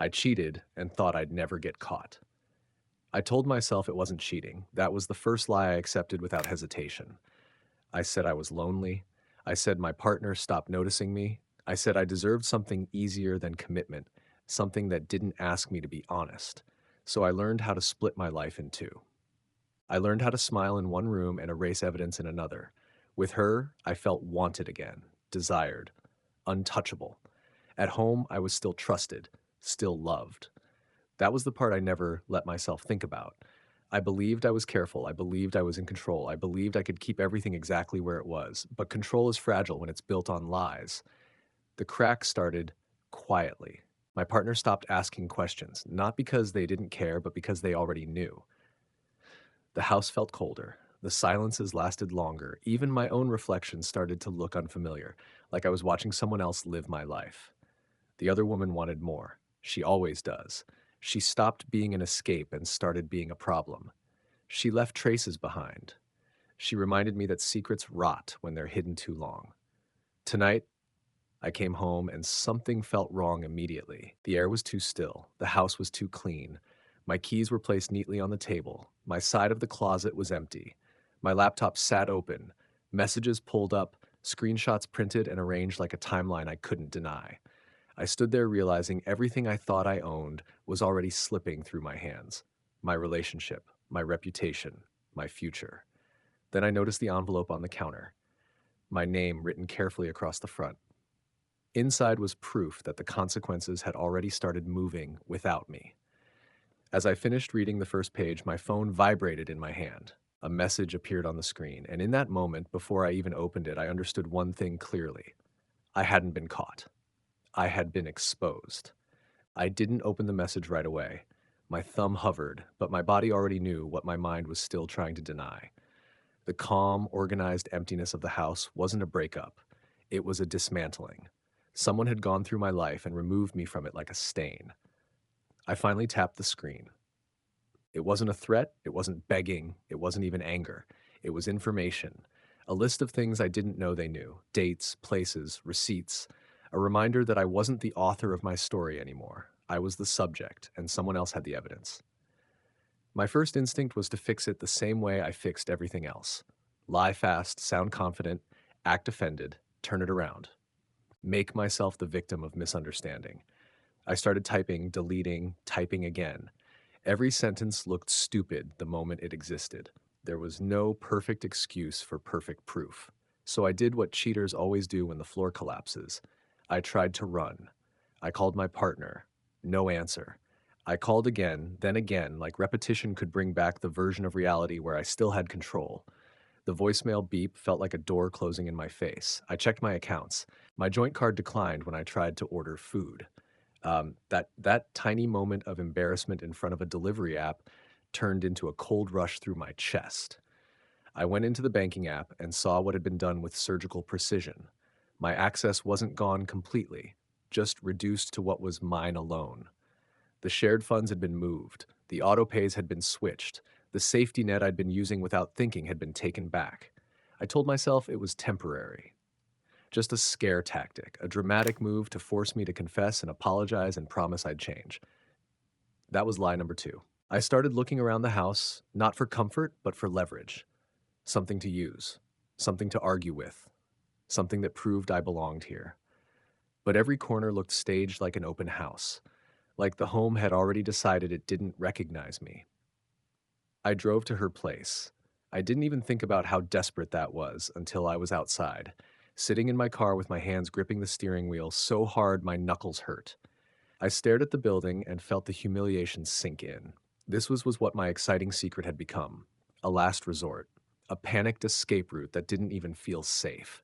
I cheated and thought I'd never get caught. I told myself it wasn't cheating. That was the first lie I accepted without hesitation. I said I was lonely. I said my partner stopped noticing me. I said I deserved something easier than commitment, something that didn't ask me to be honest. So I learned how to split my life in two. I learned how to smile in one room and erase evidence in another. With her, I felt wanted again, desired, untouchable. At home, I was still trusted, still loved. That was the part I never let myself think about. I believed I was careful. I believed I was in control. I believed I could keep everything exactly where it was. But control is fragile when it's built on lies. The cracks started quietly. My partner stopped asking questions, not because they didn't care, but because they already knew. The house felt colder. The silences lasted longer. Even my own reflections started to look unfamiliar, like I was watching someone else live my life. The other woman wanted more. She always does. She stopped being an escape and started being a problem. She left traces behind. She reminded me that secrets rot when they're hidden too long. Tonight, I came home and something felt wrong immediately. The air was too still. The house was too clean. My keys were placed neatly on the table. My side of the closet was empty. My laptop sat open. Messages pulled up, screenshots printed and arranged like a timeline I couldn't deny. I stood there realizing everything I thought I owned was already slipping through my hands. My relationship, my reputation, my future. Then I noticed the envelope on the counter, my name written carefully across the front. Inside was proof that the consequences had already started moving without me. As I finished reading the first page, my phone vibrated in my hand. A message appeared on the screen, and in that moment, before I even opened it, I understood one thing clearly. I hadn't been caught. I had been exposed. I didn't open the message right away. My thumb hovered, but my body already knew what my mind was still trying to deny. The calm, organized emptiness of the house wasn't a breakup. It was a dismantling. Someone had gone through my life and removed me from it like a stain. I finally tapped the screen. It wasn't a threat, it wasn't begging, it wasn't even anger. It was information. A list of things I didn't know they knew, dates, places, receipts, a reminder that I wasn't the author of my story anymore. I was the subject, and someone else had the evidence. My first instinct was to fix it the same way I fixed everything else. Lie fast, sound confident, act offended, turn it around. Make myself the victim of misunderstanding. I started typing, deleting, typing again. Every sentence looked stupid the moment it existed. There was no perfect excuse for perfect proof. So I did what cheaters always do when the floor collapses. I tried to run. I called my partner. No answer. I called again, like repetition could bring back the version of reality where I still had control. The voicemail beep felt like a door closing in my face. I checked my accounts. My joint card declined when I tried to order food. That tiny moment of embarrassment in front of a delivery app turned into a cold rush through my chest. I went into the banking app and saw what had been done with surgical precision. My access wasn't gone completely, just reduced to what was mine alone. The shared funds had been moved, the auto pays had been switched, the safety net I'd been using without thinking had been taken back. I told myself it was temporary, just a scare tactic, a dramatic move to force me to confess and apologize and promise I'd change. That was lie number two. I started looking around the house, not for comfort, but for leverage. Something to use, something to argue with, something that proved I belonged here. But every corner looked staged like an open house, like the home had already decided it didn't recognize me. I drove to her place. I didn't even think about how desperate that was until I was outside, sitting in my car with my hands gripping the steering wheel so hard my knuckles hurt. I stared at the building and felt the humiliation sink in. This was what my exciting secret had become, a last resort, a panicked escape route that didn't even feel safe.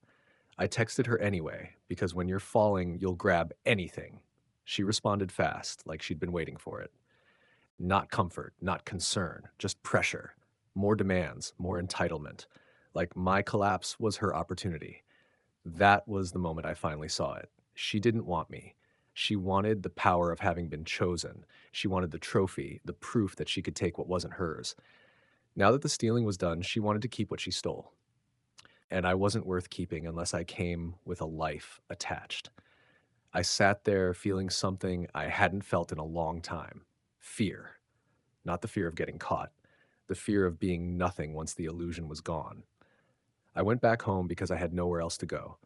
I texted her anyway, because when you're falling, you'll grab anything. She responded fast, like she'd been waiting for it. Not comfort, not concern, just pressure. More demands, more entitlement. Like my collapse was her opportunity. That was the moment I finally saw it. She didn't want me. She wanted the power of having been chosen. She wanted the trophy, the proof that she could take what wasn't hers. Now that the stealing was done, she wanted to keep what she stole. And I wasn't worth keeping unless I came with a life attached. I sat there feeling something I hadn't felt in a long time. Fear. Not the fear of getting caught, the fear of being nothing once the illusion was gone. I went back home because I had nowhere else to go.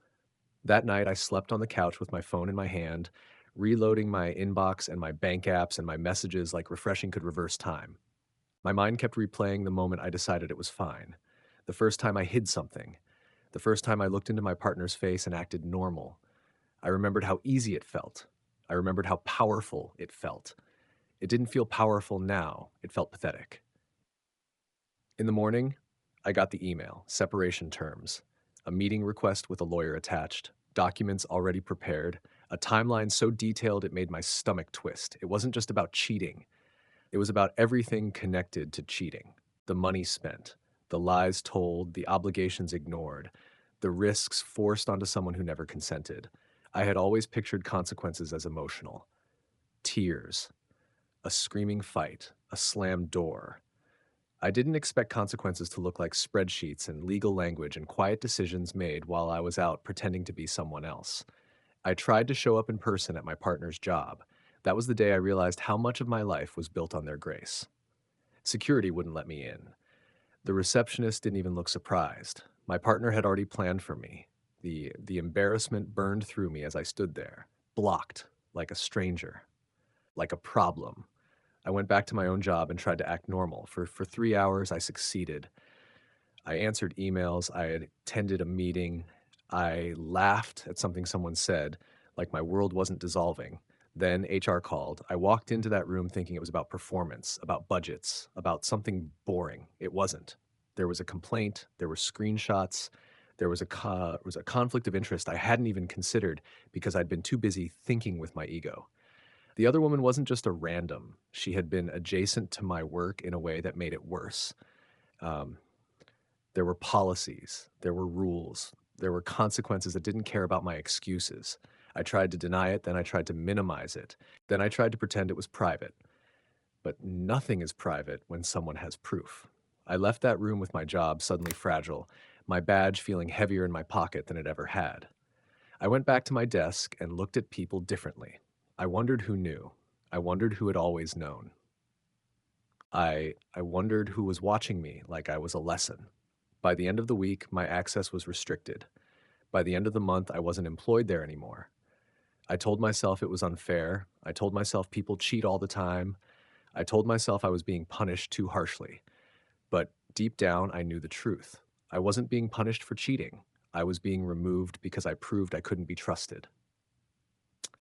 That night, I slept on the couch with my phone in my hand, reloading my inbox and my bank apps and my messages like refreshing could reverse time. My mind kept replaying the moment I decided it was fine. The first time I hid something. The first time I looked into my partner's face and acted normal. I remembered how easy it felt. I remembered how powerful it felt. It didn't feel powerful now, it felt pathetic. In the morning, I got the email, separation terms, a meeting request with a lawyer attached, documents already prepared, a timeline so detailed it made my stomach twist. It wasn't just about cheating, it was about everything connected to cheating: the money spent, the lies told, the obligations ignored, the risks forced onto someone who never consented. I had always pictured consequences as emotional: tears, a screaming fight, a slammed door. I didn't expect consequences to look like spreadsheets and legal language and quiet decisions made while I was out pretending to be someone else. I tried to show up in person at my partner's job. That was the day I realized how much of my life was built on their grace. Security wouldn't let me in. The receptionist didn't even look surprised. My partner had already planned for me. The embarrassment burned through me as I stood there, blocked, like a stranger, like a problem. I went back to my own job and tried to act normal. For 3 hours, I succeeded. I answered emails. I had attended a meeting. I laughed at something someone said, like my world wasn't dissolving. Then HR called. I walked into that room thinking it was about performance, about budgets, about something boring. It wasn't. There was a complaint. There were screenshots. There was a conflict of interest I hadn't even considered because I'd been too busy thinking with my ego. The other woman wasn't just a random. She had been adjacent to my work in a way that made it worse. Um, there were policies, there were rules, there were consequences that didn't care about my excuses. I tried to deny it, then I tried to minimize it, then I tried to pretend it was private. But nothing is private when someone has proof. I left that room with my job suddenly fragile, my badge feeling heavier in my pocket than it ever had. I went back to my desk and looked at people differently. I wondered who knew. I wondered who had always known. I wondered who was watching me like I was a lesson. By the end of the week, my access was restricted. By the end of the month, I wasn't employed there anymore. I told myself it was unfair. I told myself people cheat all the time. I told myself I was being punished too harshly. But deep down, I knew the truth. I wasn't being punished for cheating. I was being removed because I proved I couldn't be trusted.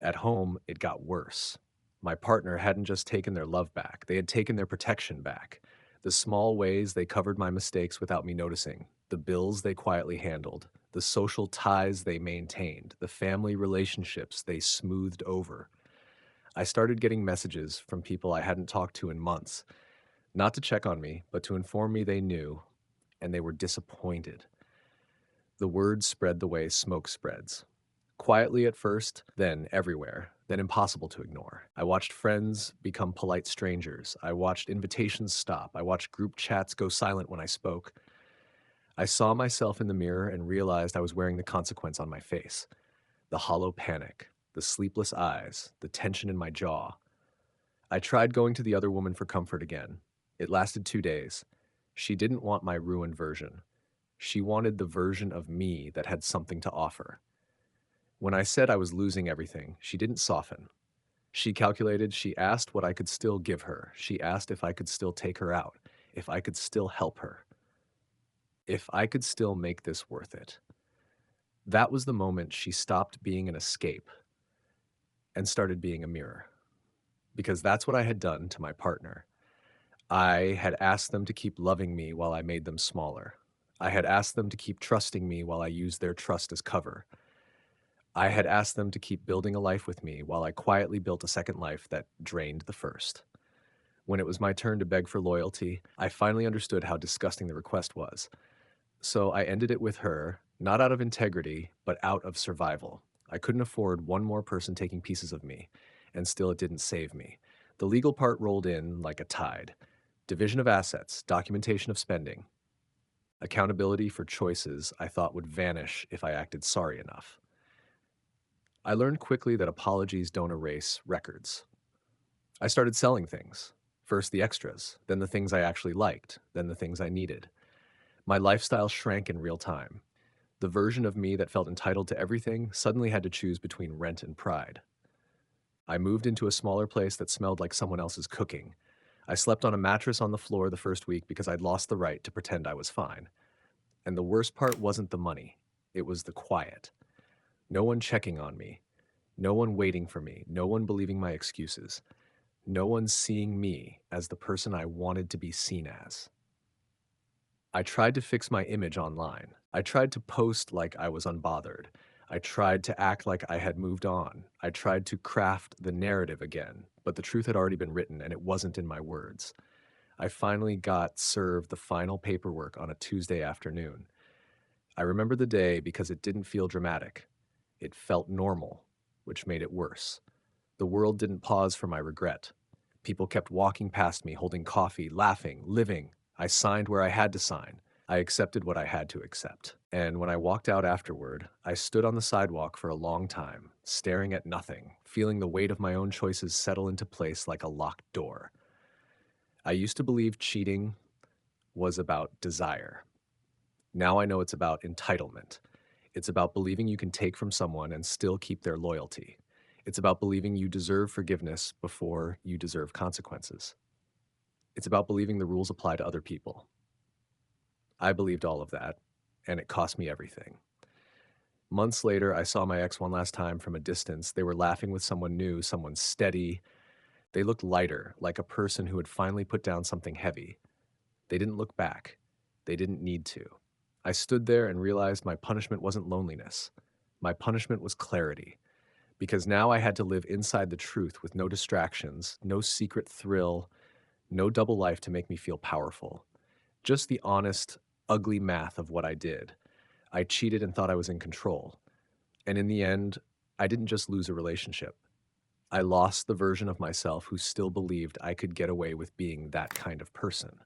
At home, it got worse. My partner hadn't just taken their love back, they had taken their protection back. The small ways they covered my mistakes without me noticing, the bills they quietly handled, the social ties they maintained, the family relationships they smoothed over. I started getting messages from people I hadn't talked to in months, not to check on me, but to inform me they knew, and they were disappointed. The word spread the way smoke spreads. Quietly at first, then everywhere, then impossible to ignore. I watched friends become polite strangers. I watched invitations stop. I watched group chats go silent when I spoke. I saw myself in the mirror and realized I was wearing the consequence on my face: the hollow panic, the sleepless eyes, the tension in my jaw. I tried going to the other woman for comfort again. It lasted 2 days. She didn't want my ruined version. She wanted the version of me that had something to offer. When I said I was losing everything, she didn't soften. She calculated, she asked what I could still give her. She asked if I could still take her out, if I could still help her, if I could still make this worth it. That was the moment she stopped being an escape and started being a mirror, because that's what I had done to my partner. I had asked them to keep loving me while I made them smaller. I had asked them to keep trusting me while I used their trust as cover. I had asked them to keep building a life with me while I quietly built a second life that drained the first. When it was my turn to beg for loyalty, I finally understood how disgusting the request was. So I ended it with her, not out of integrity, but out of survival. I couldn't afford one more person taking pieces of me, and still it didn't save me. The legal part rolled in like a tide: division of assets, documentation of spending, accountability for choices I thought would vanish if I acted sorry enough. I learned quickly that apologies don't erase records. I started selling things. First the extras, then the things I actually liked, then the things I needed. My lifestyle shrank in real time. The version of me that felt entitled to everything suddenly had to choose between rent and pride. I moved into a smaller place that smelled like someone else's cooking. I slept on a mattress on the floor the first week because I'd lost the right to pretend I was fine. And the worst part wasn't the money, it was the quiet. No one checking on me, no one waiting for me, no one believing my excuses, no one seeing me as the person I wanted to be seen as. I tried to fix my image online. I tried to post like I was unbothered. I tried to act like I had moved on. I tried to craft the narrative again, but the truth had already been written and it wasn't in my words. I finally got served the final paperwork on a Tuesday afternoon. I remember the day because it didn't feel dramatic. It felt normal, which made it worse. The world didn't pause for my regret. People kept walking past me, holding coffee, laughing, living. I signed where I had to sign. I accepted what I had to accept. And when I walked out afterward, I stood on the sidewalk for a long time, staring at nothing, feeling the weight of my own choices settle into place like a locked door. I used to believe cheating was about desire. Now I know it's about entitlement. It's about believing you can take from someone and still keep their loyalty. It's about believing you deserve forgiveness before you deserve consequences. It's about believing the rules apply to other people. I believed all of that, and it cost me everything. Months later, I saw my ex one last time from a distance. They were laughing with someone new, someone steady. They looked lighter, like a person who had finally put down something heavy. They didn't look back. They didn't need to. I stood there and realized my punishment wasn't loneliness. My punishment was clarity, because now I had to live inside the truth with no distractions, no secret thrill, no double life to make me feel powerful. Just the honest, ugly math of what I did. I cheated and thought I was in control. And in the end, I didn't just lose a relationship. I lost the version of myself who still believed I could get away with being that kind of person.